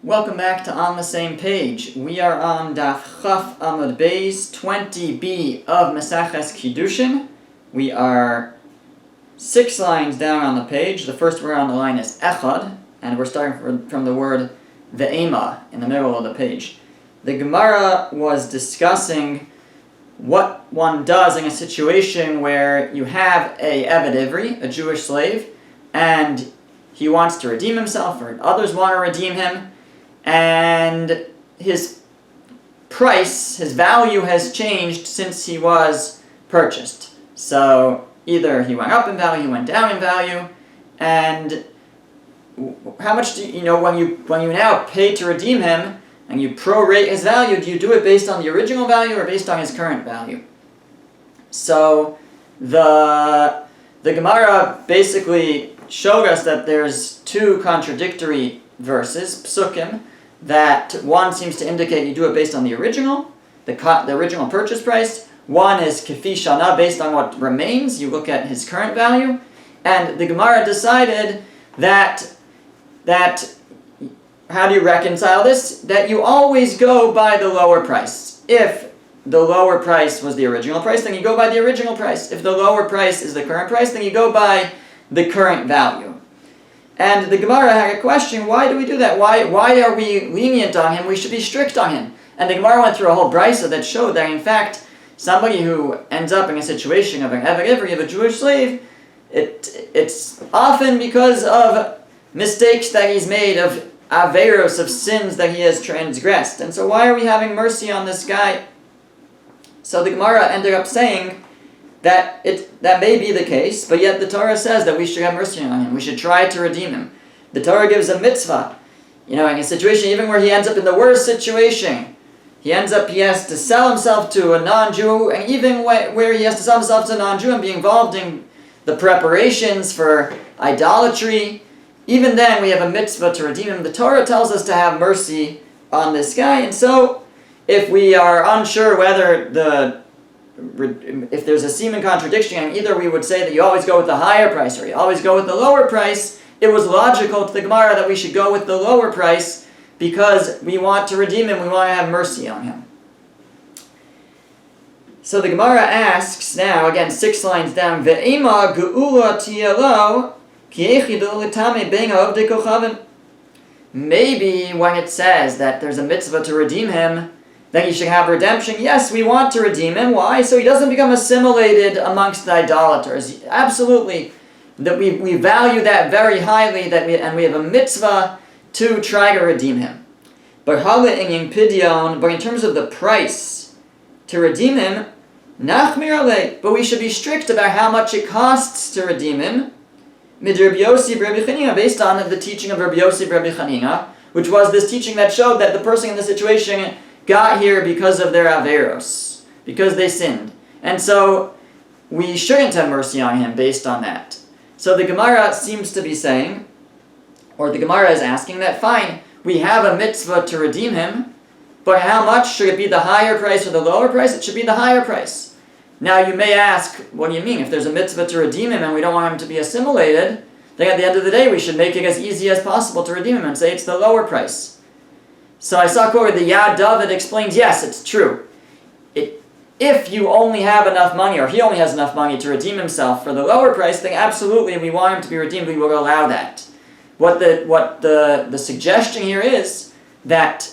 Welcome back to On the Same Page. We are on Daf Chaf Amud Beis 20b of Maseches Kiddushin. We are 6 lines down on the page. The first word on the line is Echad, and we're starting from the word Ve'ema in the middle of the page. The Gemara was discussing what one does in a situation where you have a Eved Ivri, a Jewish slave, and he wants to redeem himself, or others want to redeem him, and his price, his value has changed since he was purchased. So either he went up in value, he went down in value, and how much do you know when you now pay to redeem him and you prorate his value? Do you do it based on the original value or based on his current value? So the Gemara basically showed us that there's 2 contradictory verses, psukim, that one seems to indicate you do it based on the original, the original purchase price. One is kefi shana, based on what remains. You look at his current value. And the Gemara decided that how do you reconcile this? That you always go by the lower price. If the lower price was the original price, then you go by the original price. If the lower price is the current price, then you go by the current value. And the Gemara had a question, why do we do that? Why are we lenient on him? We should be strict on him. And the Gemara went through a whole brisa that showed that, in fact, somebody who ends up in a situation of an Eved Ivri, of a Jewish slave, it's often because of mistakes that he's made, of averos, of sins that he has transgressed. And so why are we having mercy on this guy? So the Gemara ended up saying that may be the case, but yet the Torah says that we should have mercy on him. We should try to redeem him. The Torah gives a mitzvah. In a situation even where he ends up in the worst situation, he has to sell himself to a non-Jew, and even where he has to sell himself to a non-Jew and be involved in the preparations for idolatry, even then we have a mitzvah to redeem him. The Torah tells us to have mercy on this guy, and so if we are unsure whether if there's a seeming contradiction, and either we would say that you always go with the higher price or you always go with the lower price, it was logical to the Gemara that we should go with the lower price because we want to redeem him, we want to have mercy on him. So the Gemara asks now, again 6 lines down, Ve'ema ge'ula tiyalo ki echidu l'tamei ben ha'ovdei kochavim. Maybe when it says that there's a mitzvah to redeem him, then he should have redemption. Yes, we want to redeem him. Why? So he doesn't become assimilated amongst the idolaters. Absolutely, that we value that very highly, and we have a mitzvah to try to redeem him. But in terms of the price to redeem him, nachmir alei, but we should be strict about how much it costs to redeem him. Mid Rabbi Yossi b'Rabbi Chanina, based on the teaching of Rabbi Yossi b'Rabbi Chanina, which was this teaching that showed that the person in the situation got here because of their averos, because they sinned. And so we shouldn't have mercy on him based on that. So the Gemara seems to be saying, or the Gemara is asking that, fine, we have a mitzvah to redeem him, but how much? Should it be the higher price or the lower price? It should be the higher price. Now you may ask, what do you mean? If there's a mitzvah to redeem him and we don't want him to be assimilated, then at the end of the day we should make it as easy as possible to redeem him and say it's the lower price. So I saw quoted the Yad David explains, yes, it's true. If you only have enough money, or he only has enough money to redeem himself for the lower price, then absolutely we want him to be redeemed, we will allow that. What the suggestion here is that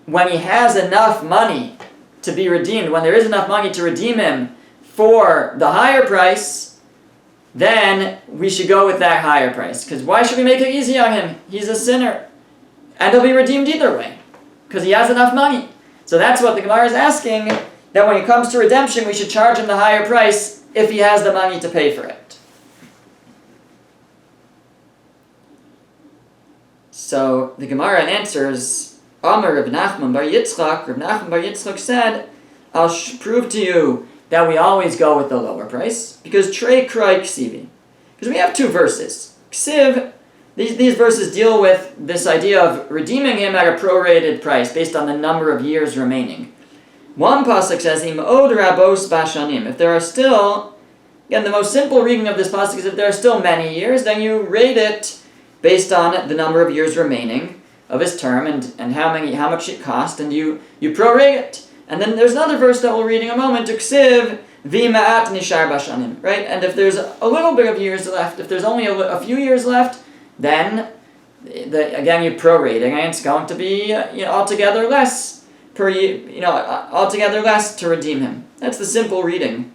when he has enough money to be redeemed, when there is enough money to redeem him for the higher price, then we should go with that higher price. Because why should we make it easy on him? He's a sinner. And he'll be redeemed either way, because he has enough money. So that's what the Gemara is asking, that when it comes to redemption, we should charge him the higher price if he has the money to pay for it. So the Gemara answers, Amar Reb Nachman bar Yitzchak. Reb Nachman bar Yitzchak said, I'll prove to you that we always go with the lower price, because Trei Kroi Ksivi. Because we have 2 verses. Ksiv, these verses deal with this idea of redeeming him at a prorated price based on the number of years remaining. One pasuk says, Im od rabos bashanim. If there are still, again, the most simple reading of this pasuk is if there are still many years, then you rate it based on the number of years remaining. of his term and how much it cost, and you prorate it. And then there's another verse that we'll read in a moment, Uksiv v'ma'at nishar bashanim, right? And if there's a little bit of years left, if there's only a few years left, then again you prorate, and it's going to be altogether less per year, altogether less to redeem him. That's the simple reading.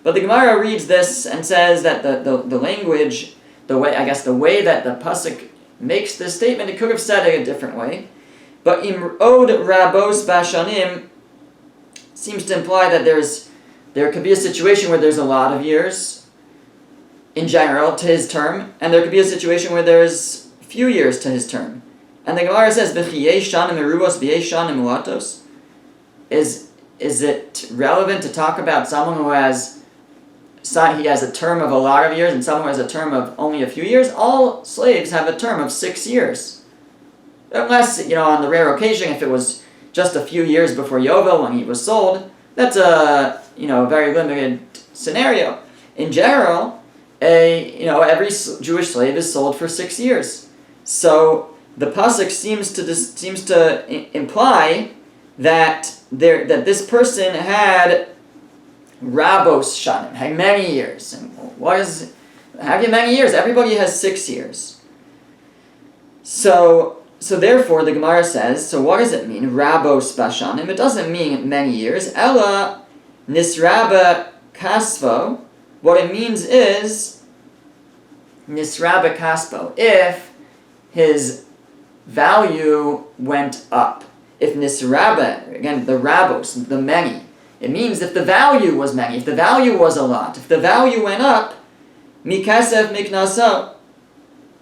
But the Gemara reads this and says that the language, the way that the pasuk makes this statement, it could have said it a different way. But im od rabos bashanim seems to imply that there could be a situation where there's a lot of years in general to his term, and there could be a situation where there's few years to his term. And the Gemara says, "V'chiyei shanim merubos v'yei shanim muatos." Is it relevant to talk about someone who has a term of a lot of years and someone who has a term of only a few years? All slaves have a term of 6 years. Unless, on the rare occasion, if it was just a few years before Yovel when he was sold, that's a very limited scenario. In general, every Jewish slave is sold for 6 years. So the pasuk seems to imply that this person had rabos shanim, had many years. And have you many years? Everybody has 6 years. So therefore, the Gemara says, so what does it mean, rabos bashanim? It doesn't mean many years. Ella nisraba kasvo. What it means is nisraba kasvo, if his value went up. If nisraba, again, the rabos, the many, it means if the value was many, if the value was a lot, if the value went up, mikasef miknaso,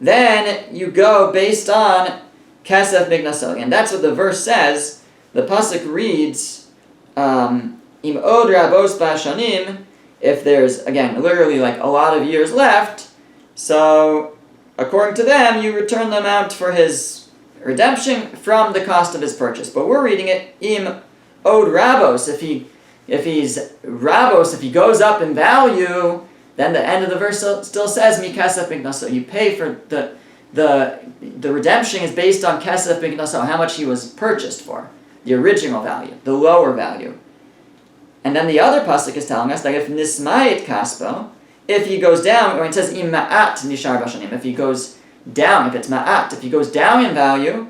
then you go based on kasef miknaso. And that's what the verse says. The pasuk reads, im od rabos bashanim, if there's, again, literally like a lot of years left, so according to them, you return the amount for his redemption from the cost of his purchase. But we're reading it, im od rabos, if he's rabos, if he goes up in value, then the end of the verse still says, mi kasef miknaso. You pay for the redemption is based on kasef miknaso, how much he was purchased for, the original value, the lower value. And then the other pasuk is telling us that if nismayit kaspo, if he goes down, when it says im ma'at nishar bashanim, if he goes down, if it's ma'at, if he goes down in value,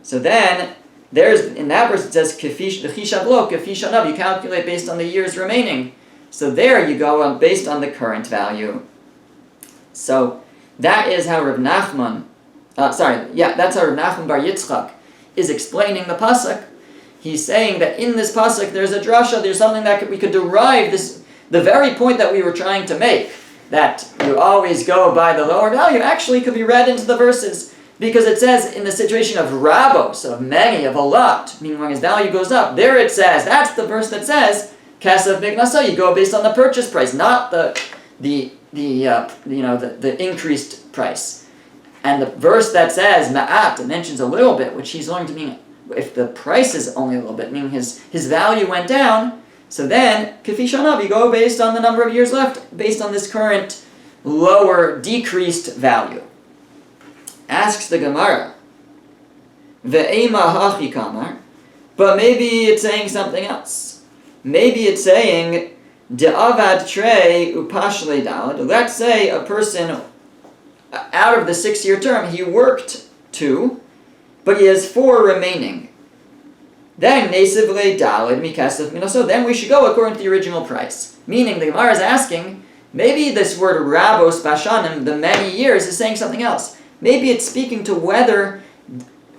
so then in that verse it says kefishablo, kefishanav, you calculate based on the years remaining. So there you go based on the current value. So that is how Rav Nachman, that's how Rav Nachman bar Yitzchak is explaining the pasuk. He's saying that in this pasuk there's a drasha, there's something that we could derive the very point that we were trying to make, that you always go by the lower value, actually could be read into the verses, because it says in the situation of rabos, of many, of a lot, meaning when his value goes up, there it says, that's the verse that says, kasef miknaso, you go based on the purchase price, not the increased price. And the verse that says ma'at, it mentions a little bit, which he's learned to mean if the price is only a little bit, meaning his value went down, so then, kefishanav, you go based on the number of years left, based on this current lower, decreased value. Asks the Gemara, ve'ema hachi kamar, but maybe it's saying something else. Maybe it's saying, de'avad trei upashle dalad. Let's say a person, out of the 6-year term, he worked 2, but he has 4 remaining. Then nesiv le dalad mikasef minaso. Then we should go according to the original price. Meaning the Gemara is asking, maybe this word rabos bashanim, the many years, is saying something else. Maybe it's speaking to whether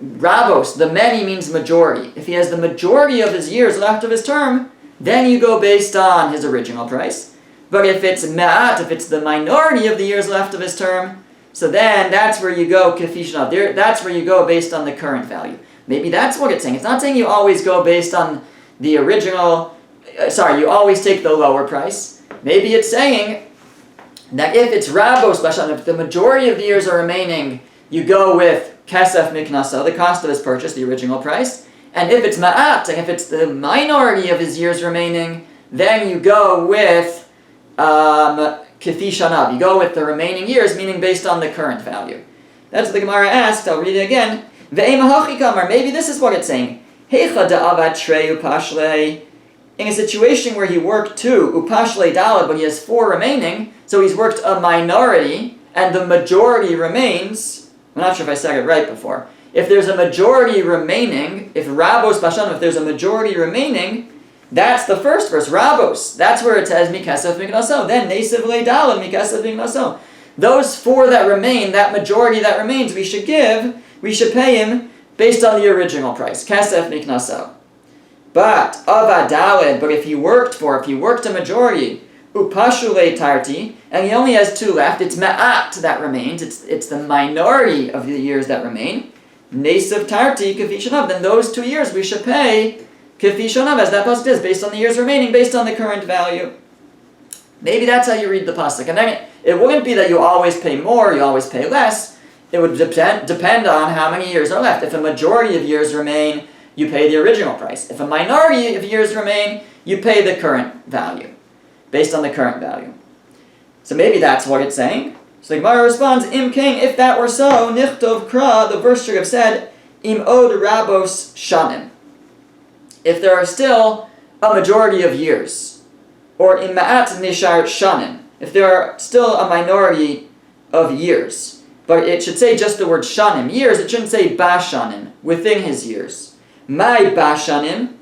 rabos, the many, means majority. If he has the majority of his years left of his term, then you go based on his original price. But if it's ma'at, if it's the minority of the years left of his term, so then that's where you go kefishnav. That's where you go based on the current value. Maybe that's what it's saying. It's not saying you always go based on the original, you always take the lower price. Maybe it's saying that if it's rabos bashan, if the majority of the years are remaining, you go with kesef miknasa, the cost of his purchase, the original price. And if it's ma'at, and if it's the minority of his years remaining, then you go with kefi shanav. You go with the remaining years, meaning based on the current value. That's what the Gemara asked. I'll read it again. Or maybe this is what it's saying. In a situation where he worked 2, upashle dalad, but he has 4 remaining, so he's worked a minority, and the majority remains. I'm not sure if I said it right before. If there's a majority remaining, if Rabos Bashanim, if there's a majority remaining, that's the first verse, Rabos. That's where it says Mikesef Miknaso. Then Nesev Le Dalad Mikesef Miknaso. Those 4 that remain, that majority that remains, we should pay him based on the original price, Kesef Miknaso. But if he worked a majority, upashule tarti, and he only has 2 left, it's ma'at that remains, it's the minority of the years that remain, nesav tarti kafishonav, then those 2 years we should pay kafishonav, as that pasuk is, based on the years remaining, based on the current value. Maybe that's how you read the pasuk. And then it wouldn't be that you always pay more, you always pay less. It would depend on how many years are left. If a majority of years remain, you pay the original price. If a minority of years remain, you pay the current value, based on the current value. So maybe that's what it's saying. So the Gemara responds, Im king, if that were so, nichtov kra, the verse should have said, Im od rabos shanim. If there are still a majority of years, or im ma'at nishar shanim, if there are still a minority of years. But it should say just the word shanim, years, it shouldn't say bashanim, within his years. My bashanim,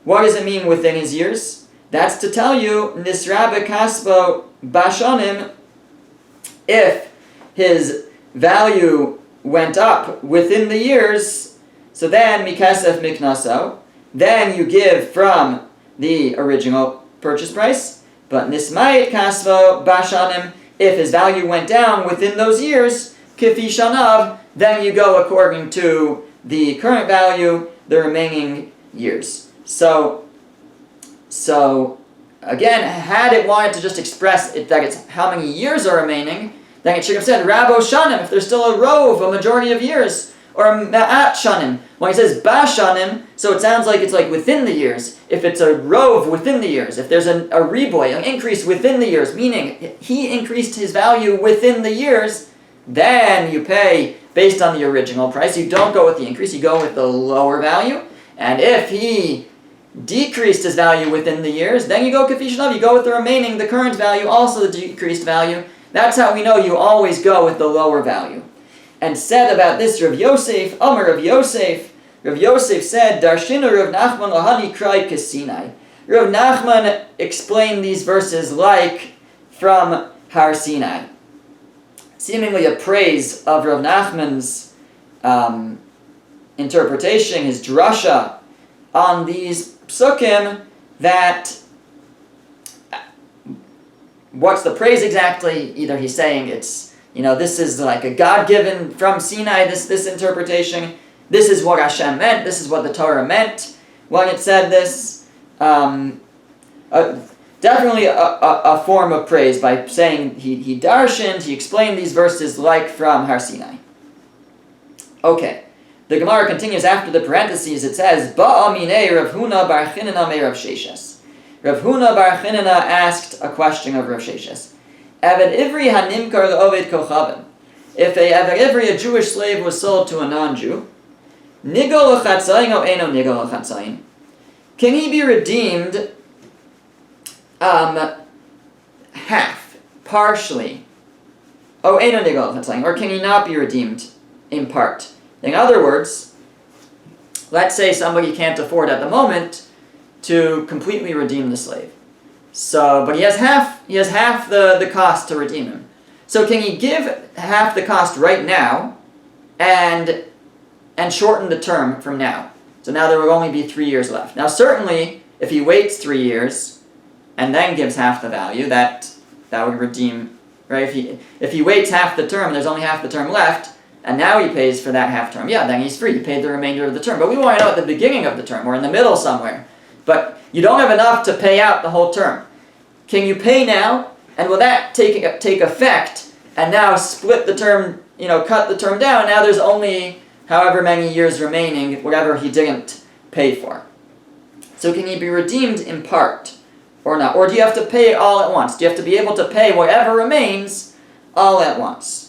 what does it mean within his years? That's to tell you, nisrabe kasbo bashanim, if his value went up within the years, so then mikasef miknaso, then you give from the original purchase price. But nismayit kasbo bashanim, if his value went down within those years, kifi shanav, then you go according to the current value, the remaining years. So again, had it wanted to just express it, that it's how many years are remaining, then it should have said Rabo Shanim, if there's still a rove, a majority of years, or Ma'at Shanim. When he says Ba Shanim, so it sounds like it's like within the years. If it's a rove within the years, if there's a reboy, an increase within the years, meaning he increased his value within the years, then you pay based on the original price. You don't go with the increase, you go with the lower value. And if he decreased his value within the years, then you go kafishanav, you go with the remaining, the current value, also the decreased value. That's how we know you always go with the lower value. And said about this, Rav Yosef, Amar Rav Yosef said, Darshinu Rav Nachman lahani krai kasinai. Rav Nachman explained these verses like from Har Sinai. Seemingly a praise of Rav Nachman's interpretation, his drasha on these psukim, that what's the praise exactly? Either he's saying it's, this is like a God-given from Sinai, this interpretation. This is what Hashem meant. This is what the Torah meant when it said this. Definitely a form of praise by saying he darshaned, he explained these verses like from Har Sinai. Okay. The Gemara continues after the parentheses. It says, Ba'aminei Rav Huna bar Chinana me Rav Sheshes. Rav Huna bar Chinana asked a question of Rav Sheshes. Eved Ivri hanimkar le'oved kochavim. If a Eved Ivri, a Jewish slave, was sold to a non-Jew, nigol l'chatzayin o eno nigol l'chatzayin, can he be redeemed half, partially, or can he not be redeemed in part? In other words, let's say somebody can't afford at the moment to completely redeem the slave. So, but he has half the cost to redeem him. So can he give half the cost right now and shorten the term from now? So now there will only be 3 years left. Now certainly, if he waits 3 years and then gives half the value, that would redeem, right? If he waits half the term, there's only half the term left, and now he pays for that half term. Yeah, then he's free. He paid the remainder of the term. But we want to know at the beginning of the term, or in the middle somewhere. But you don't have enough to pay out the whole term. Can you pay now, and will that take effect, and now split the term, cut the term down? Now there's only however many years remaining, whatever he didn't pay for. So can he be redeemed in part? Or not? Or do you have to pay all at once? Do you have to be able to pay whatever remains all at once?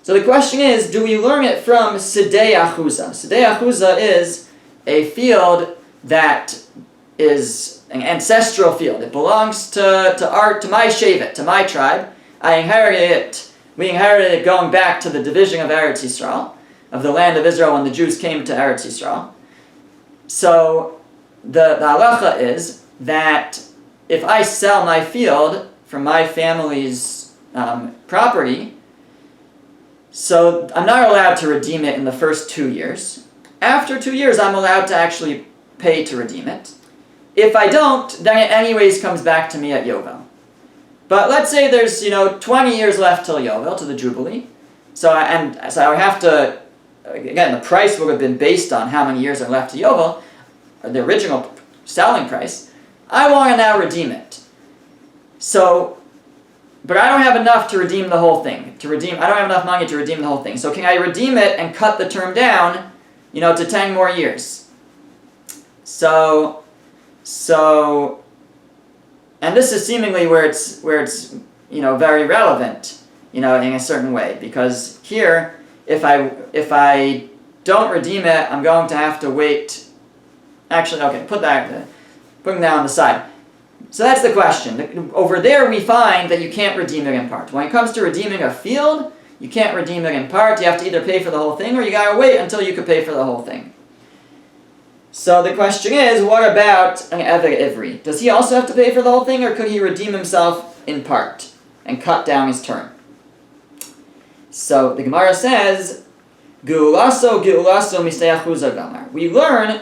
So So the question is, do we learn it from Sidei Achuza? Sidei Achuza is a field that is an ancestral field. It belongs to my shevet, to my tribe. I inherited it. We inherited it going back to the division of Eretz Yisrael, of the land of Israel when the Jews came to Eretz Yisrael. So the halacha is that if I sell my field from my family's property, so I'm not allowed to redeem it in the first 2 years. After 2 years, I'm allowed to actually pay to redeem it. If I don't, then it anyways comes back to me at Yovel. But let's say there's 20 years left till Yovel, to the Jubilee. So I would have to, again, the price would have been based on how many years are left to Yovel, or the original selling price. I want to now redeem it. So, but I don't have enough to redeem the whole thing. I don't have enough money to redeem the whole thing. So can I redeem it and cut the term down, to 10 more years? So, and this is seemingly where it's very relevant, in a certain way, because here, if I don't redeem it, I'm going to have to wait. Actually, okay, put that on the side. So that's the question. Over there we find that you can't redeem it in part. When it comes to redeeming a field, you can't redeem it in part. You have to either pay for the whole thing or you gotta wait until you can pay for the whole thing. So the question is, what about an Eved Ivri? Does he also have to pay for the whole thing, or could he redeem himself in part and cut down his term? So the Gemara says, Geulaso mistei achuza gamar. We learn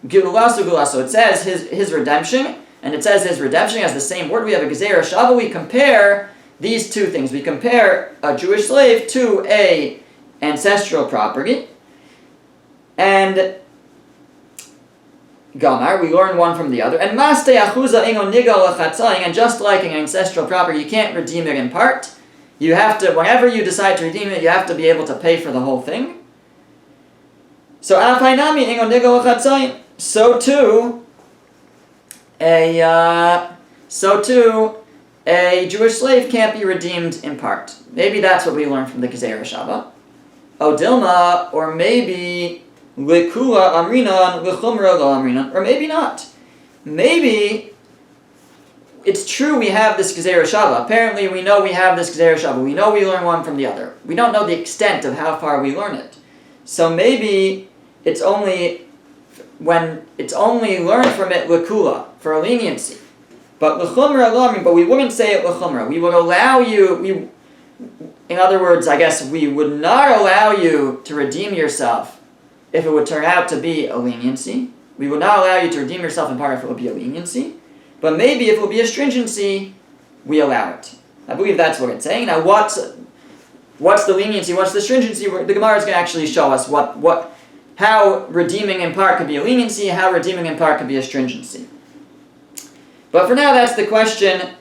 Geulaso. It says his redemption, and it says his redemption has the same word. We have a Gezeira Shava. We compare these two things. We compare a Jewish slave to a ancestral property, and Gamar, we learn one from the other. And Mastei Achuza Ingo Nigal Lachatzayin, and just like an ancestral property, you can't redeem it in part. You have to, whenever you decide to redeem it, you have to be able to pay for the whole thing. So Afainami Ingo Nigal Lachatzayin. So too, a Jewish slave can't be redeemed in part. Maybe that's what we learn from the Gezeira Shava. Odilma, or maybe Likula Amrinan, Lichumra Lo Amrinan, or maybe not. Maybe it's true we have this Gezeira Shava. Apparently we know we have this Gezeira Shava. We know we learn one from the other. We don't know the extent of how far we learn it. So maybe it's only learned from it Likula, for a leniency. But Lichumra Lo Amrinan, but we wouldn't say it Lichumra. We would allow you, in other words, I guess we would not allow you to redeem yourself if it would turn out to be a leniency. We would not allow you to redeem yourself in part if it would be a leniency. But maybe if it would be a stringency, we allow it. I believe that's what it's saying. Now what's the leniency, what's the stringency? The Gemara is going to actually show us how redeeming in part could be a leniency, how redeeming in part could be a stringency. But for now, that's the question.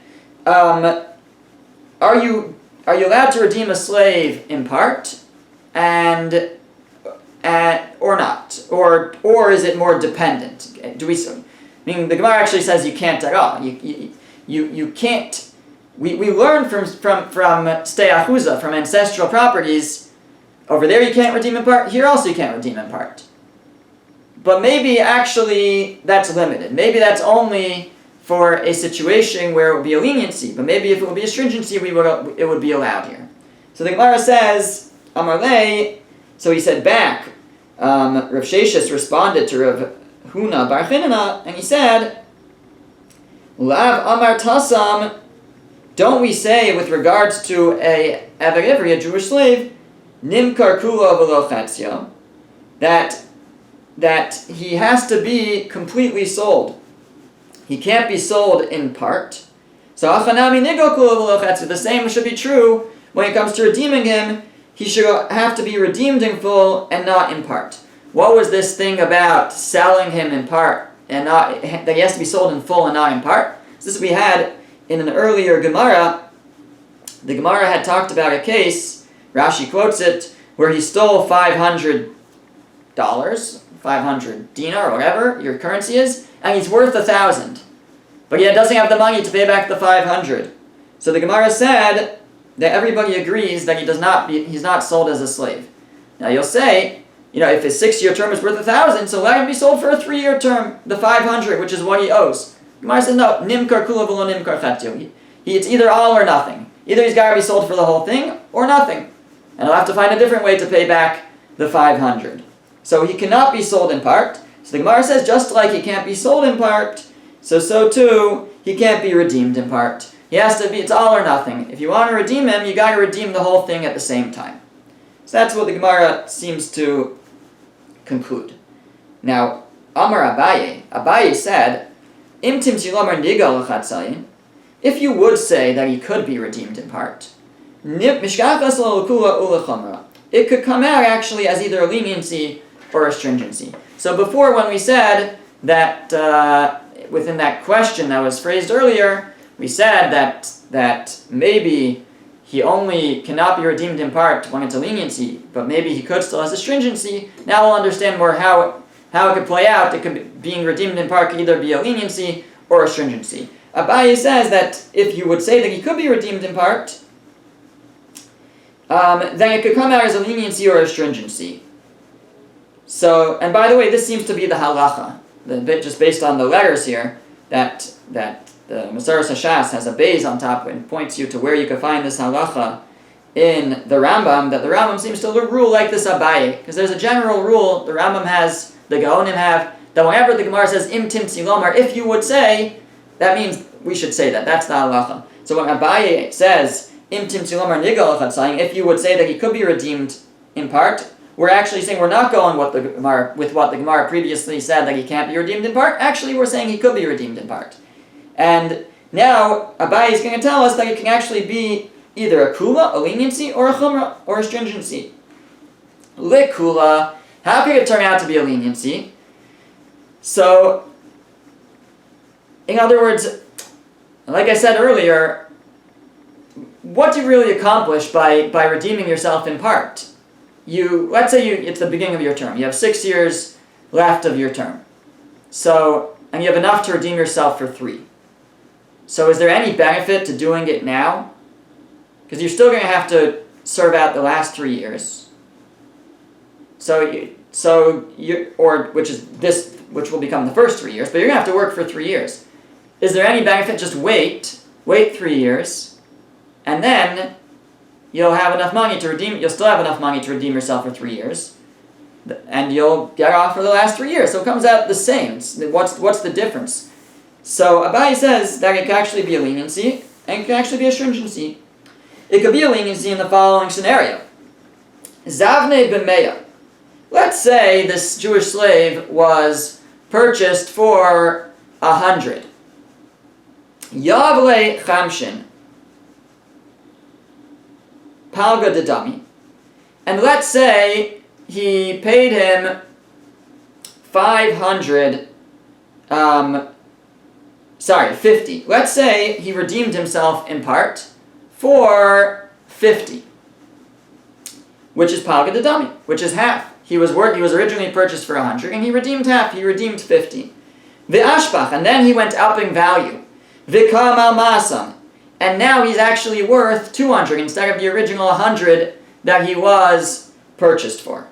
Are you allowed to redeem a slave in part, or not, or is it more dependent? Meaning the Gemara actually says you can't at all. You can't. We learn from Stei Achuza, from ancestral properties. Over there you can't redeem in part. Here also you can't redeem in part. But maybe actually that's limited. Maybe that's only for a situation where it would be a leniency. But maybe if it would be a stringency, it would be allowed here. So the Gemara says, Amar Lei. So he said back. Rav Sheshis responded to Rav Huna Bar Chinana, and he said, Lav Amar Tasam, don't we say with regards to a Eved Ivri, a Jewish slave, Nimkar Kula V'lo Chatzio, that he has to be completely sold. He can't be sold in part. So Achanami Nigo Kula V'lo Chatzio, the same should be true when it comes to redeeming him. He should have to be redeemed in full and not in part. What was this thing about selling him in part and not that he has to be sold in full and not in part? So this we had in an earlier Gemara. The Gemara had talked about a case, Rashi quotes it, where he stole $500, 500 dinar, or whatever your currency is, and he's worth 1,000. But he doesn't have the money to pay back the 500. So the Gemara said, that everybody agrees that he's not sold as a slave. Now you'll say, if his 6-year term is worth 1,000, so let him be sold for a 3-year term, the 500, which is what he owes. Gemara says no, nimkar kula v'lo nimkar chetzu. It's either all or nothing. Either he's got to be sold for the whole thing or nothing, and he'll have to find a different way to pay back the 500. So he cannot be sold in part. So the Gemara says just like he can't be sold in part, so too he can't be redeemed in part. He has to be, it's all or nothing. If you want to redeem him, you got to redeem the whole thing at the same time. So that's what the Gemara seems to conclude. Now, Amar Abaye said, Im timtzi lomar nigal l'chatzayin, if you would say that he could be redeemed in part, mishkachas l'kula u'lechomra, it could come out actually as either a leniency or a stringency. So before, when we said that within that question that was phrased earlier, we said that maybe he only cannot be redeemed in part when it's a leniency, but maybe he could still as a stringency. Now we'll understand more how it could play out. It could being redeemed in part could either be a leniency or a stringency. Abaye says that if you would say that he could be redeemed in part, then it could come out as a leniency or a stringency. So, and by the way, this seems to be the halacha, just based on the letters here, that the Maseres Hashas has a base on top and points you to where you can find this halacha in the Rambam, that the Rambam seems to rule like this Abaye, because there's a general rule the Rambam has, the Gaonim have, that whenever the Gemara says im timtzi lomar, if you would say, that means we should say that. That's the halacha. So when Abaye says im timtzi lomar nigal l'chatzayin, if you would say that he could be redeemed in part, we're actually saying we're not going with what the Gemara previously said that he can't be redeemed in part. Actually, we're saying he could be redeemed in part. And now Abaye is going to tell us that it can actually be either a kula, a leniency, or a chumrah, or a stringency. Likula, how could it turn out to be a leniency? So, in other words, like I said earlier, what do you really accomplish by redeeming yourself in part? Let's say it's the beginning of your term. You have 6 years left of your term. So, and you have enough to redeem yourself for 3. So is there any benefit to doing it now? Because you're still going to have to serve out the last 3 years. Which will become the first 3 years, but you're going to have to work for 3 years. Is there any benefit? Just wait 3 years, and then you'll have enough money to redeem. You'll still have enough money to redeem yourself for 3 years, and you'll get off for the last 3 years. So it comes out the same. What's the difference? So Abaye says that it can actually be a leniency, and it can actually be a stringency. It could be a leniency in the following scenario. Zavne b'meya. Let's say this Jewish slave was purchased for 100. Yavle chamshin. Palga dedami. And let's say he paid him 50. Let's say he redeemed himself in part for 50, which is palga dedami, which is half. He was originally purchased for 100, and he redeemed half. He redeemed 50. V'ashbach, and then he went up in value. V'kam al masan, and now he's actually worth 200 instead of the original 100 that he was purchased for.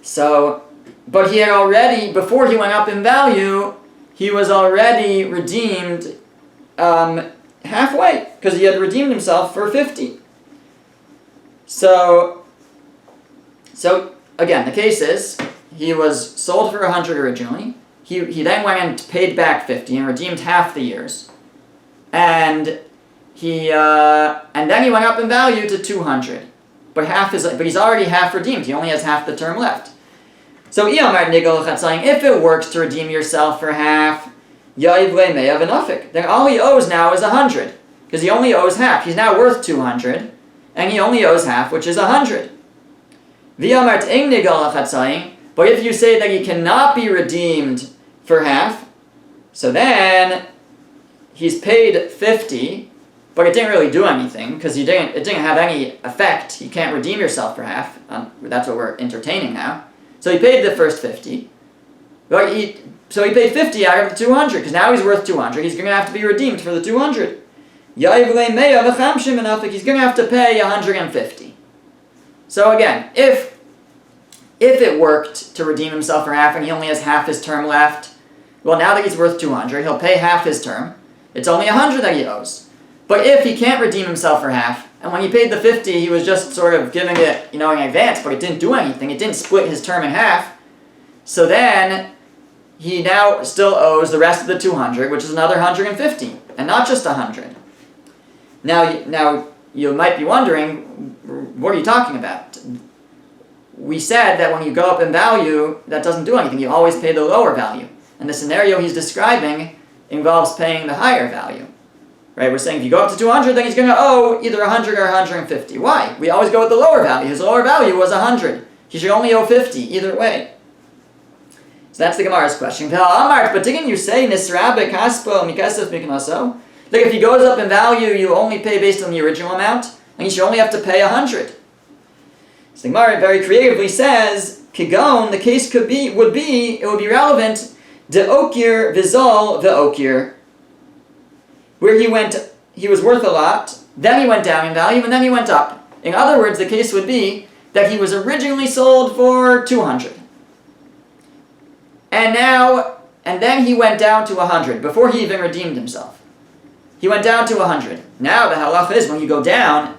So, but he had already, before he went up in value, he was already redeemed halfway, because he had redeemed himself for 50. So again, the case is, he was sold for 100 originally. He then went and paid back 50 and redeemed half the years. And then he went up in value to 200. But he's already half redeemed. He only has half the term left. So if it works to redeem yourself for half, then all he owes now is 100. Because he only owes half. He's now worth 200. And he only owes half, which is 100. But if you say that he cannot be redeemed for half, so then he's paid 50, but it didn't really do anything, because it didn't have any effect. You can't redeem yourself for half. That's what we're entertaining now. So he paid the first 50. So he paid 50 out of the 200, because now he's worth 200. He's going to have to be redeemed for the 200. Yayiv le'meya v'chamshim v'nafik, he's going to have to pay 150. So again, if it worked to redeem himself for half and he only has half his term left, well, now that he's worth 200, he'll pay half his term. It's only 100 that he owes. But if he can't redeem himself for half, and when he paid the 50, he was just sort of giving it, in advance, but it didn't do anything. It didn't split his term in half. So then he now still owes the rest of the 200, which is another 150, and not just 100. Now you might be wondering, what are you talking about? We said that when you go up in value, that doesn't do anything. You always pay the lower value. And the scenario he's describing involves paying the higher value. Right? We're saying if you go up to 200, then he's going to owe either 100 or 150. Why? We always go with the lower value. His lower value was 100. He should only owe 50, either way. So that's the Gemara's question. But didn't you say, Nisrabe kaspo mikasef miknaso? Like if he goes up in value, you only pay based on the original amount, and you should only have to pay 100. So the Gemara very creatively says, Kigon, the case would be relevant, de okir vizol ve'okir, where he was worth a lot, then he went down in value, and then he went up. In other words, the case would be that he was originally sold for 200. And then he went down to 100, before he even redeemed himself. He went down to 100. Now the halacha is, when you go down,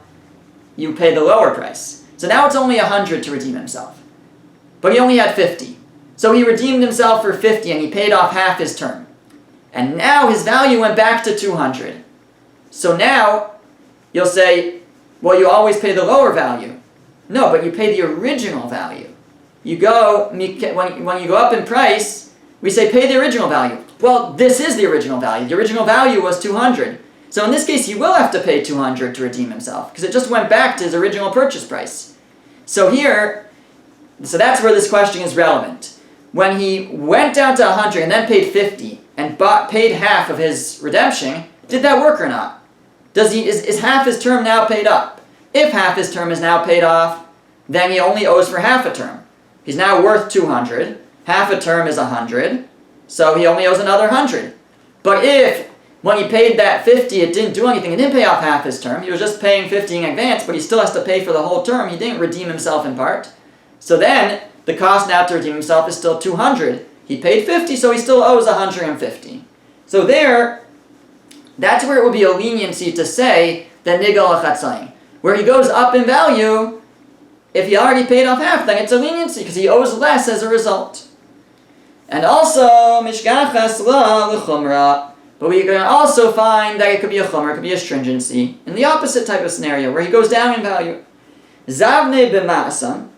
you pay the lower price. So now it's only 100 to redeem himself. But he only had 50. So he redeemed himself for 50 and he paid off half his term. And now his value went back to 200. So now you'll say, well, you always pay the lower value. No, but you pay the original value. When you go up in price, we say pay the original value. Well, this is the original value. The original value was 200. So in this case, he will have to pay 200 to redeem himself, because it just went back to his original purchase price. So that's where this question is relevant. When he went down to 100 and then paid 50 and paid half of his redemption, did that work or not? Is half his term now paid up? If half his term is now paid off, then he only owes for half a term. He's now worth 200. Half a term is 100. So he only owes another 100. But if, when he paid that 50, it didn't do anything, he didn't pay off half his term, he was just paying 50 in advance, but he still has to pay for the whole term, he didn't redeem himself in part. So then, the cost now to redeem himself is still 200. He paid 50, so he still owes 150. So that's where it would be a leniency to say that nigal achatzayim. Where he goes up in value, if he already paid off half, then it's a leniency, because he owes less as a result. And also, mishgachas la l'chumra. But we can also find that it could be a chumra, it could be a stringency, in the opposite type of scenario, where he goes down in value. Zavne b'ma'asam.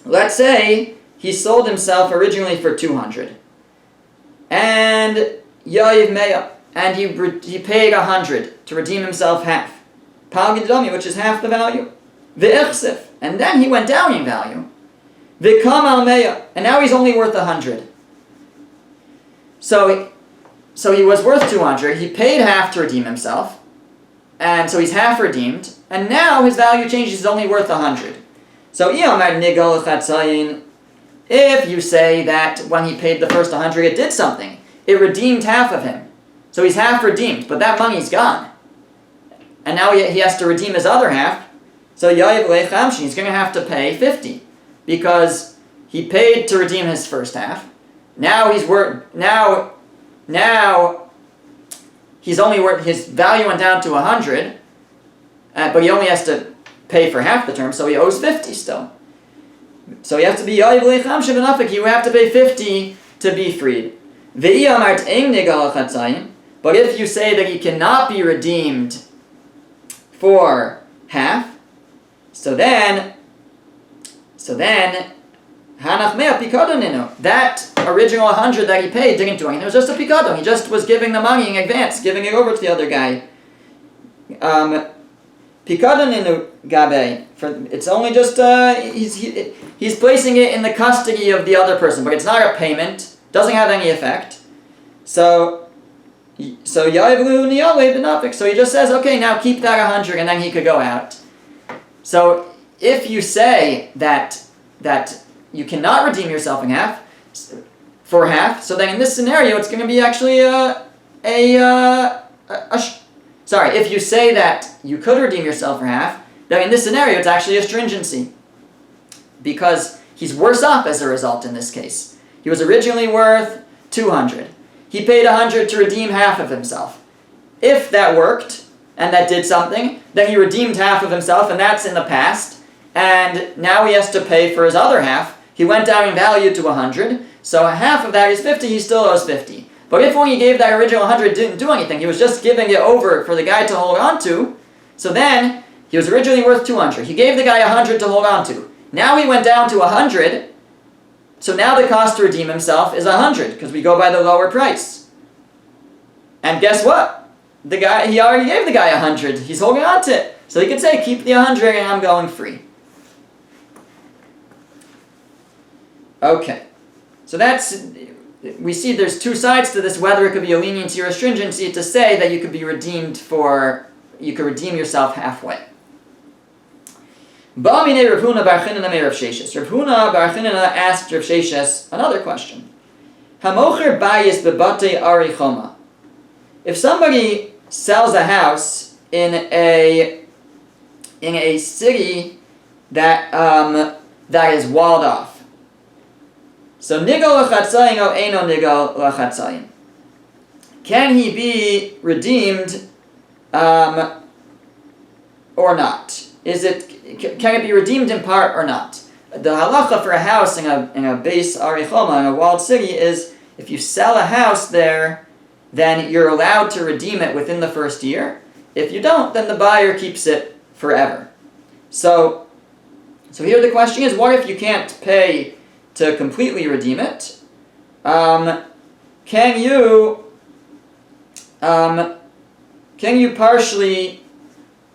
Let's say he sold himself originally for 200. And yayiv meya. And he paid 100 to redeem himself half. Pal gidami, which is half the value. V'ichsif. And then he went down in value. V'kam al meya. And now he's only worth 100. So he was worth 200, he paid half to redeem himself, and so he's half redeemed, and now his value changes, he's only worth 100. So if you say that when he paid the first 100 it did something, it redeemed half of him, so he's half redeemed, but that money's gone, and now he has to redeem his other half, so he's going to have to pay 50, because he paid to redeem his first half. Now he's only worth, his value went down to 100, but he only has to pay for half the term, so he owes 50 still. So he has to be you have to pay 50 to be freed. But if you say that he cannot be redeemed for half, so then that original 100 that he paid didn't do anything. It was just a pikadon. He just was giving the money in advance, giving it over to the other guy. Pikadon in gabe. It's only just he's placing it in the custody of the other person, but it's not a payment. Doesn't have any effect. So ya'ivlu niyale benafik. So he just says, okay, now keep that 100, and then he could go out. So if you say that you cannot redeem yourself in for half, so then in this scenario it's going to be actually so if you say that you could redeem yourself for half, then in this scenario it's actually a stringency. Because he's worse off as a result in this case. He was originally worth 200. He paid 100 to redeem half of himself. If that worked, and that did something, then he redeemed half of himself, and that's in the past. And now he has to pay for his other half. He went down in value to 100, so half of that is 50, he still owes 50. But if when he gave that original 100 didn't do anything, he was just giving it over for the guy to hold on to, so then he was originally worth 200. He gave the guy 100 to hold on to. Now he went down to 100, so now the cost to redeem himself is 100, because we go by the lower price. And guess what? He already gave the guy 100. He's holding on to it. So he could say, keep the 100 and I'm going free. Okay. So we see there's two sides to this, whether it could be a leniency or a stringency, to say that you could redeem yourself halfway. Ba'amine Rav Huna bar Chinana me Rav Sheshes. Rav Huna bar Chinana asked Rav Sheshes another question. Hamocher bayis bebate ari choma. If somebody sells a house in a city that is walled off, so nigal lachatzayim o eino nigal lachatzayim, can he be redeemed or not? Can it be redeemed in part or not? The halacha for a house in a base arichoma, in a walled city, is if you sell a house there, then you're allowed to redeem it within the first year. If you don't, then the buyer keeps it forever. So here the question is, what if you can't pay to completely redeem it? Can you partially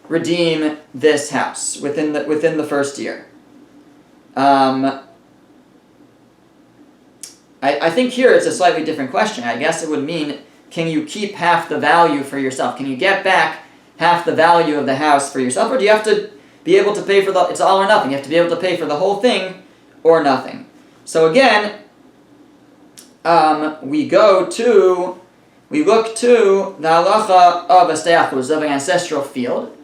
redeem this house within the first year? I think here it's a slightly different question. I guess it would mean, can you keep half the value for yourself? Can you get back half the value of the house for yourself? Or do you have to be able to pay for it's all or nothing? You have to be able to pay for the whole thing or nothing. So again, we look to the halacha of a steiachus, of an ancestral field,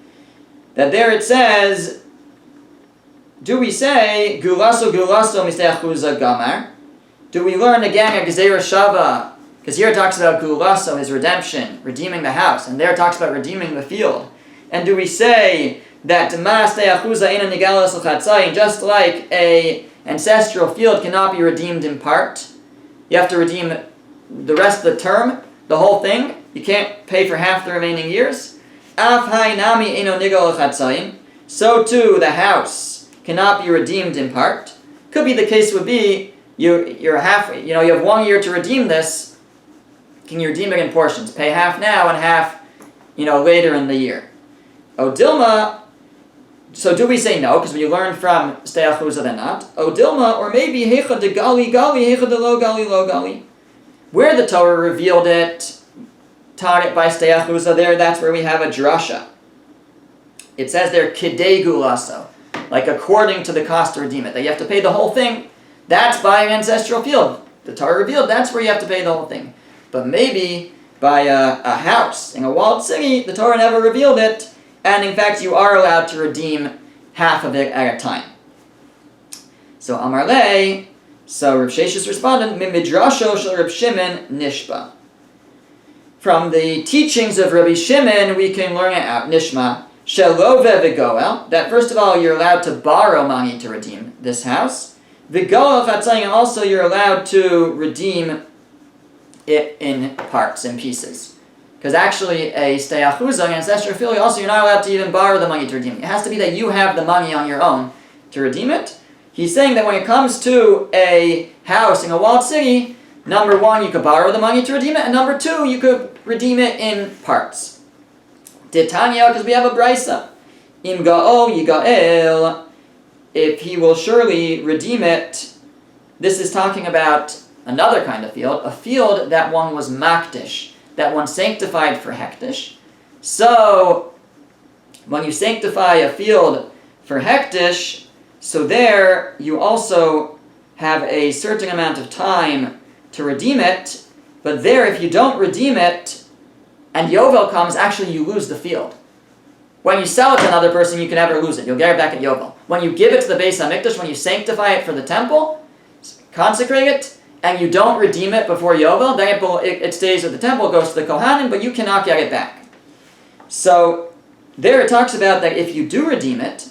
that there it says, do we say, gulaso misteiachuza gamar? Do we learn again a gezerah shava? Because here it talks about gulaso, his redemption, redeeming the house, and there it talks about redeeming the field. And do we say that ma steiachuza eina nigalos l'chatzayim, just like a ancestral field cannot be redeemed in part? You have to redeem the rest of the term, the whole thing. You can't pay for half the remaining years. Af hainami eino nigal l'chatzayim. So too, the house cannot be redeemed in part. Could be the case would be you have 1 year to redeem this. Can you redeem it in portions? Pay half now and half, later in the year. Odilma. So do we say no? Because we learn from steiachuza then not. Odilma, or maybe hecha de gali gali, hecha de lo gali, where the Torah revealed it, taught it by steiachuza. That's where we have a drasha. It says there kidei gulaso, like according to the cost to redeem it, that you have to pay the whole thing. That's by an ancestral field. The Torah revealed that's where you have to pay the whole thing. But maybe by a house in a walled city, the Torah never revealed it, and in fact you are allowed to redeem half of it at a time. So Amar Lei, so Rav Sheshes responded, Min midrasho shel Reb Shimon nishba. From the teachings of Rabbi Shimon, we can learn it out. Nishma shelo ve'goel, that first of all you're allowed to borrow money to redeem this house. V'goel chatzayim, also you're allowed to redeem it in parts, in pieces. Because actually a steiachuza, an ancestral field, also you're not allowed to even borrow the money to redeem it. It has to be that you have the money on your own to redeem it. He's saying that when it comes to a house in a walled city, number one, you could borrow the money to redeem it, and number two, you could redeem it in parts. Titania, because we have a brisa. Im ga'o yigael, if he will surely redeem it. This is talking about another kind of field, a field that one was makdish, that one sanctified for hektish. So, when you sanctify a field for hektish, so there you also have a certain amount of time to redeem it, but there if you don't redeem it, and Yovel comes, actually you lose the field. When you sell it to another person, you can never lose it. You'll get it back at Yovel. When you give it to the Beis HaMikdash, when you sanctify it for the temple, consecrate it, and you don't redeem it before Yovel, then it stays with the temple, goes to the Kohanim, but you cannot get it back. So there it talks about that if you do redeem it,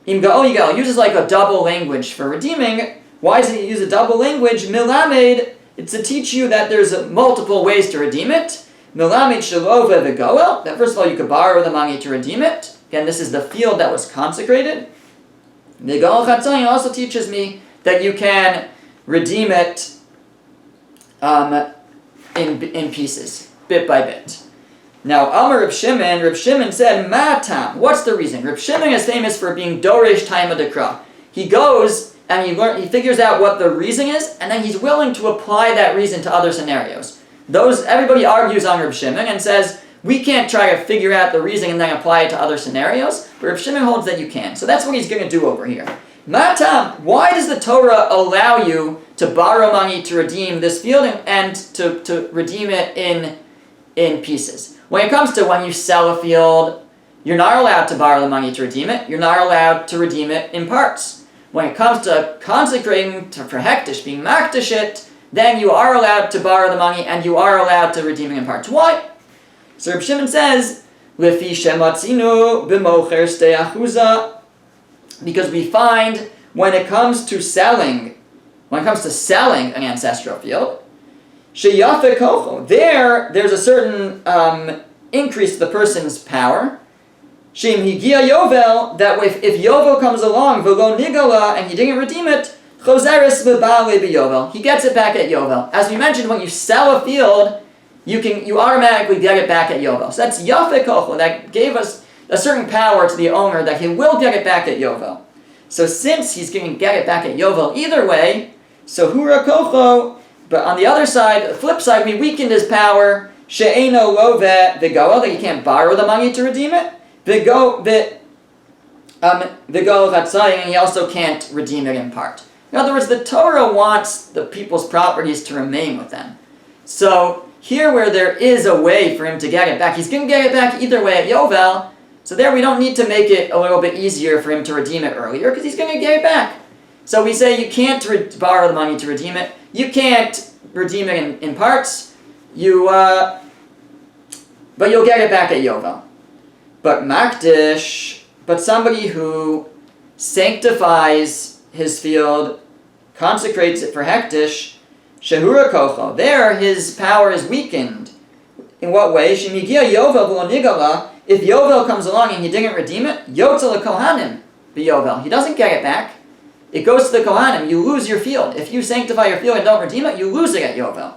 Im Ga'ol Yigal uses like a double language for redeeming. Why does it use a double language? Milamed, it's to teach you that there's multiple ways to redeem it. Milamed Shalova V'Goel, that first of all you could borrow the money to redeem it. Again, this is the field that was consecrated. V'Goel Chatzayin also teaches me that you can redeem it in pieces, bit by bit. Now, Amar Reb Shimon said, Matam, what's the reason? Reb Shimon is famous for being Dorish Taima Dekra. He goes and he figures out what the reason is, and then he's willing to apply that reason to other scenarios. Everybody argues on Reb Shimon and says, we can't try to figure out the reason and then apply it to other scenarios, but Reb Shimon holds that you can. So that's what he's going to do over here. Matam, why does the Torah allow you to borrow money to redeem this field and to redeem it in pieces? When it comes to when you sell a field, you're not allowed to borrow the money to redeem it. You're not allowed to redeem it in parts. When it comes to consecrating for hektish, being makdish it, then you are allowed to borrow the money and you are allowed to redeem it in parts. Why? So Reb Shimon says, Lefi shematzinu b'mocher stei achuza, because we find when it comes to selling an ancestral field, sheyafe kocho, there's a certain increase to the person's power. Shem higia yovel, that if Yovel comes along, v'lo nigala, and he didn't redeem it, choseres v'bale b'yovel, he gets it back at Yovel. As we mentioned, when you sell a field, you automatically get it back at Yovel. So that's yafe kocho, that gave us a certain power to the owner that he will get it back at Yovel. So since he's going to get it back at Yovel either way, so hura kocho, but on the other side, the flip side, we weakened his power, she'eno love v'goel, that he can't borrow the money to redeem it, v'goel chatzayin, and he also can't redeem it in part. In other words, the Torah wants the people's properties to remain with them. So here where there is a way for him to get it back, he's going to get it back either way at Yovel, so there we don't need to make it a little bit easier for him to redeem it earlier, because he's going to get it back. So we say you can't borrow the money to redeem it, you can't redeem it in parts, but you'll get it back at Yovel. But makdish, but somebody who sanctifies his field, consecrates it for hektish, shehura kocho, there his power is weakened. In what way? Shemigia Yovel v'lo nigala, if Yovel comes along and he didn't redeem it, yotzel kohanim b'Yovel, he doesn't get it back. It goes to the Kohanim. You lose your field. If you sanctify your field and don't redeem it, you lose it at Yovel.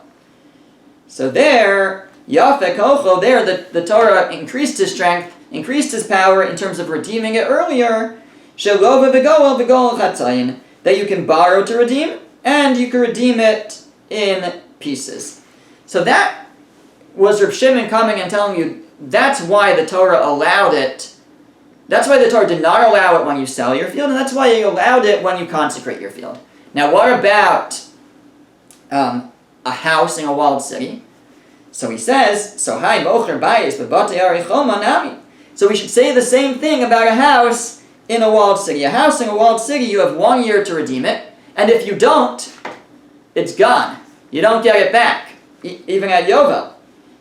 So there, Yafeh Kocho, there the Torah increased his strength, increased his power in terms of redeeming it earlier. Shelova v'goel v'goel chatzayin, that you can borrow to redeem, and you can redeem it in pieces. So that was Reb Shimon coming and telling you that's why the Torah allowed it. That's why the Torah did not allow it when you sell your field, and that's why you allowed it when you consecrate your field. Now, what about a house in a walled city? So he says, so hi mocher bayis b'batei arichoma nami. So we should say the same thing about a house in a walled city. A house in a walled city, you have 1 year to redeem it, and if you don't, it's gone. You don't get it back, even at Yovel.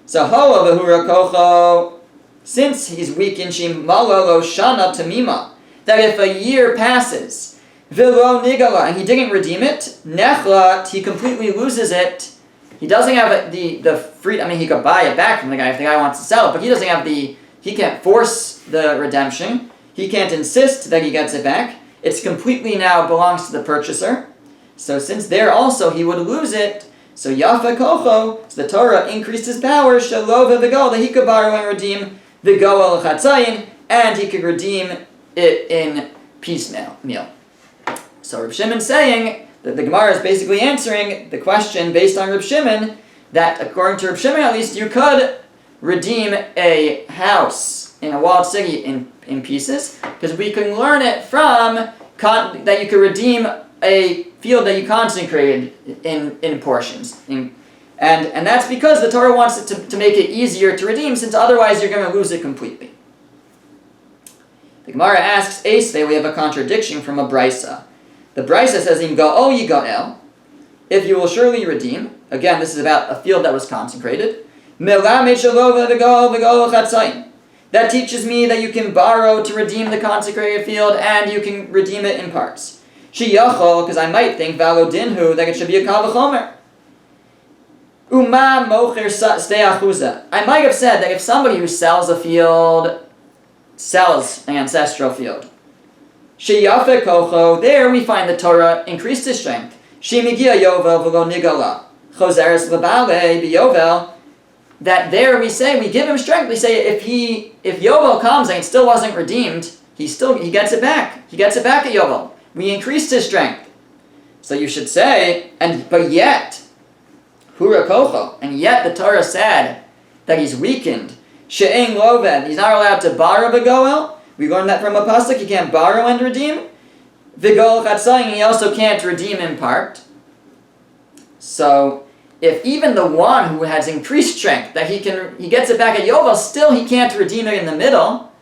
So hoa v'hura kocho, since he's weak in shim malolo shana tamima, that if a year passes, v'lo nigala, and he didn't redeem it, nechlat, he completely loses it. He doesn't have the free. I mean, he could buy it back from the guy if the guy wants to sell it, but he doesn't have he can't force the redemption. He can't insist that he gets it back. It's completely now belongs to the purchaser. So since there also he would lose it, so yafa kocho, so the Torah increased his power, shalova v'gol, that he could borrow and redeem the goel chatzayin, and he could redeem it in piecemeal. So Reb Shimon's saying that the Gemara is basically answering the question based on Reb Shimon, that according to Reb Shimon at least, you could redeem a house in a walled city in pieces, because we can learn it from that you could redeem a field that you consecrated in portions. And that's because the Torah wants it to make it easier to redeem, since otherwise you're going to lose it completely. The Gemara asks, Esvei, we have a contradiction from a Brisa. The Brisa says, Im ga'o yiga'el, if you will surely redeem. Again, this is about a field that was consecrated. Melamed shalova v'ga'o v'ga'o chatzayim. That teaches me that you can borrow to redeem the consecrated field, and you can redeem it in parts. Sheyachol, because I might think, v'alo dinhu, that it should be a kal v'chomer. Uma mocher stei achuza. I might have said that if somebody who sells a field sells an ancestral field, sheyafe kocho, there we find the Torah increased his strength. Shemigia yovel v'lo nigala. Choseres lebale biyovel. That there we say, we give him strength. We say if Yovel comes and it still wasn't redeemed, he gets it back. He gets it back at Yovel. We increased his strength. So you should say, but yet, Hura Kocho, and yet the Torah said that he's weakened. She'eng Loved, he's not allowed to borrow V'goel. We learned that from a pasuk, he can't borrow and redeem. V'goel Chatzayim, he also can't redeem in part. So, if even the one who has increased strength, that he gets it back at Yovel, still he can't redeem it in the middle,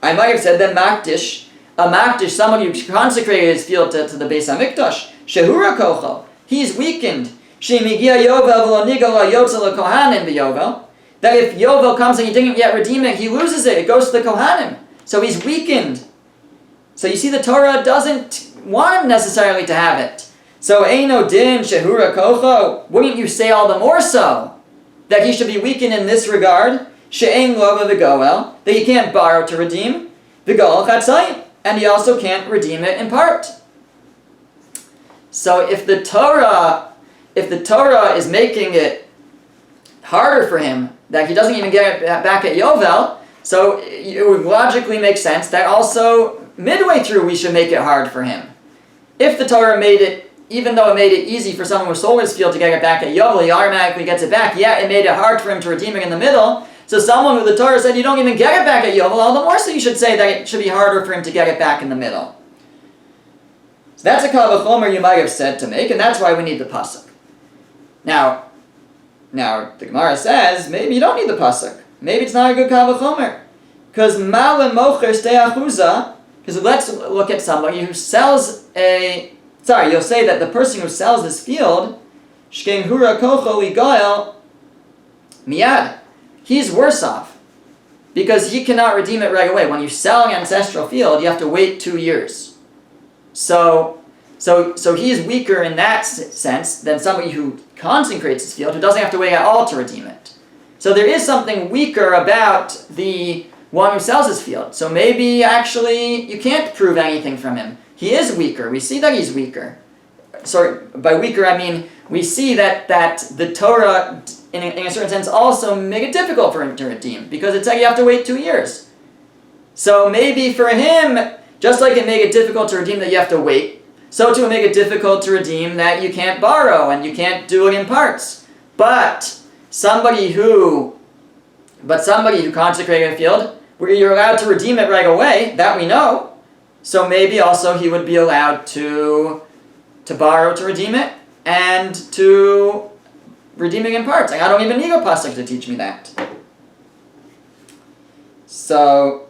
I might have said that a Makdish, somebody who consecrated his field to the Beis HaMikdash, Shehura Kocho, he's weakened. Shemigia Yovel v'lo nigala yotze lekohanim b'Yovel, that if Yovel comes and he didn't yet redeem it, he loses it, it goes to the Kohanim. So he's weakened. So you see, the Torah doesn't want him necessarily to have it. So, Eino din shehura kocho, wouldn't you say all the more so that he should be weakened in this regard? She'ein lova v'goel, that he can't borrow to redeem, v'goel chatzayim, and he also can't redeem it in part. So, if the Torah is making it harder for him, that he doesn't even get it back at Yovel, so it would logically make sense that also midway through we should make it hard for him. If the Torah made it, even though it made it easy for someone who sold his field to get it back at Yovel, he automatically gets it back, yet it made it hard for him to redeem it in the middle. So someone who the Torah said you don't even get it back at Yovel, all the more so you should say that it should be harder for him to get it back in the middle. So that's a kal v'chomer you might have said to make, and that's why we need the pasuk. Now the Gemara says, maybe you don't need the pasuk. Maybe it's not a good kal v'chomer. Because ma'le mocher stei achuza, because let's look at somebody who sells you'll say that the person who sells this field, shkein hura kocho ligoel miyad, he's worse off, because he cannot redeem it right away. When you sell an ancestral field, you have to wait 2 years. So he's weaker in that sense than somebody who consecrates his field, who doesn't have to wait at all to redeem it. So there is something weaker about the one who sells his field. So maybe actually you can't prove anything from him. He is weaker. We see that he's weaker. Sorry, by weaker I mean we see that the Torah, in a certain sense, also make it difficult for him to redeem, because it said you have to wait 2 years. So maybe for him, just like it made it difficult to redeem that you have to wait, so too it make it difficult to redeem that you can't borrow and you can't do it in parts. But somebody who consecrated a field, where you're allowed to redeem it right away, that we know. So maybe also he would be allowed to borrow to redeem it, and to redeem it in parts. Like, I don't even need a pasuk to teach me that. So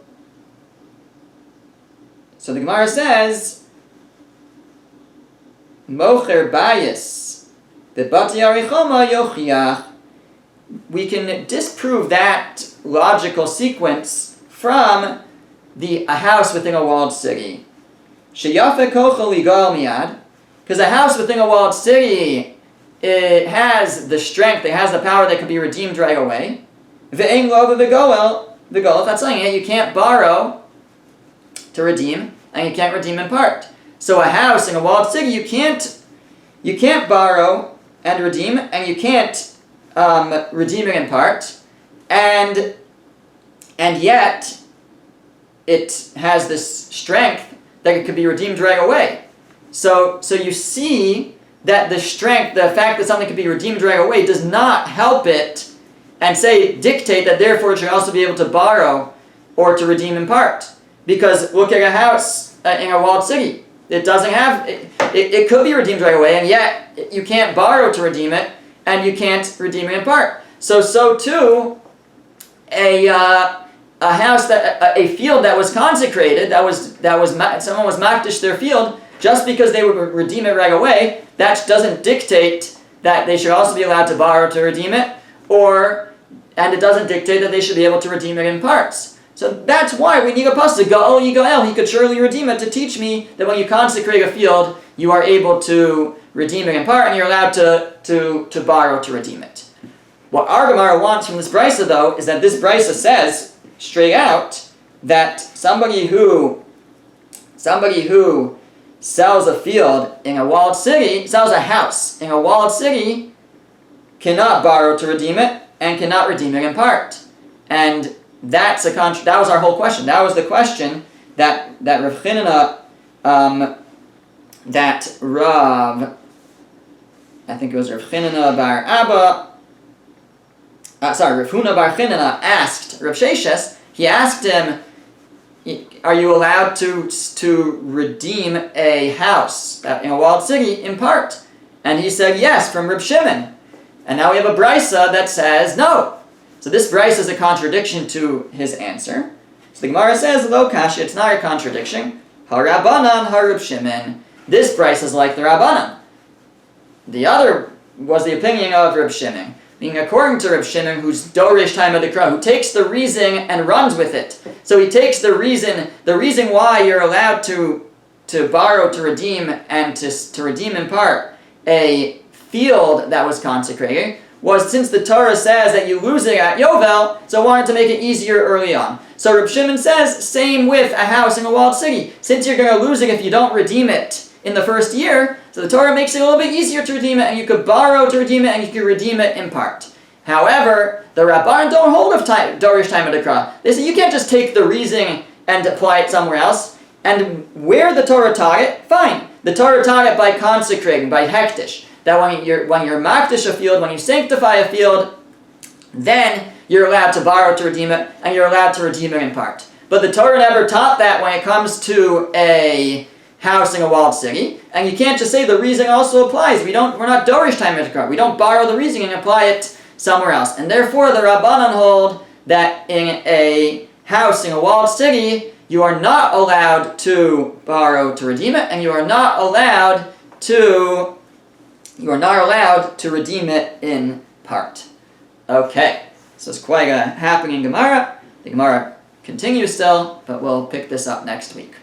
the Gemara says, Mocher bayis bebati arichoma yochiach. We can disprove that logical sequence from a house within a walled city. Sheyafe kocho ligal miyad, because a house within a walled city, it has the strength, it has the power that could be redeemed right away. Ve'ein lova v'goel chatzayim, you can't borrow to redeem, and you can't redeem in part. So a house in a walled city, you can't borrow and redeem, and you can't redeem it in part, and yet it has this strength that it could be redeemed right away. So you see that the strength, the fact that something could be redeemed right away, does not help it and dictate that therefore it should also be able to borrow or to redeem in part. Because look at a house in a walled city. It doesn't have, it could be redeemed right away, and yet you can't borrow to redeem it, and you can't redeem it in part. So too, a house a field that was consecrated, someone was makdish their field, just because they would redeem it right away, that doesn't dictate that they should also be allowed to borrow to redeem it, and it doesn't dictate that they should be able to redeem it in parts. So that's why we need a pasuk, Ga'ol Yigael, he could surely redeem it, to teach me that when you consecrate a field, you are able to redeem it in part, and you're allowed to borrow to redeem it. What our Gemara wants from this brisa, though, is that this brisa says straight out that somebody who sells a field in a walled city, sells a house in a walled city, cannot borrow to redeem it and cannot redeem it in part. And that was our whole question. That was the question that Rav Chinana, I think it was Rav Chinana bar Abba, Rav Huna bar Chinana asked Rav Sheshes. He asked him, are you allowed to redeem a house in a walled city in part? And he said yes, from Reb Shimon. And now we have a brisa that says no. So this brisa is a contradiction to his answer. So the Gemara says, lo kashi, it's not a contradiction. Ha-Rabbanan, ha-Reb Shimon. This brisa is like the Rabbanan. The other was the opinion of Reb Shimon. Being according to Reb Shimon, who's Dorish Time of the Crow, who takes the reason and runs with it. So he takes the reason why you're allowed to borrow to redeem and to redeem in part a field that was consecrated, was since the Torah says that you lose it at Yovel, so I wanted to make it easier early on. So Reb Shimon says, same with a house in a walled city. Since you're going to lose it if you don't redeem it in the first year, so the Torah makes it a little bit easier to redeem it, and you could borrow to redeem it, and you could redeem it in part. However, the Rabbanan don't hold of Dorish Time of the Crow. They say you can't just take the reasoning and apply it somewhere else. And where the Torah taught it, fine. The Torah taught it by consecrating, by hektish. That when you're makdish a field, when you sanctify a field, then you're allowed to borrow to redeem it, and you're allowed to redeem it in part. But the Torah never taught that when it comes to a house in a walled city, and you can't just say the reasoning also applies. We're not Dorish Time of the Crow. We don't borrow the reasoning and apply it somewhere else. And therefore the Rabbanan hold that in a house in a walled city, you are not allowed to borrow to redeem it, and you are not allowed to redeem it in part. Okay, so it's quite a happening Gemara. The Gemara continues still, but we'll pick this up next week.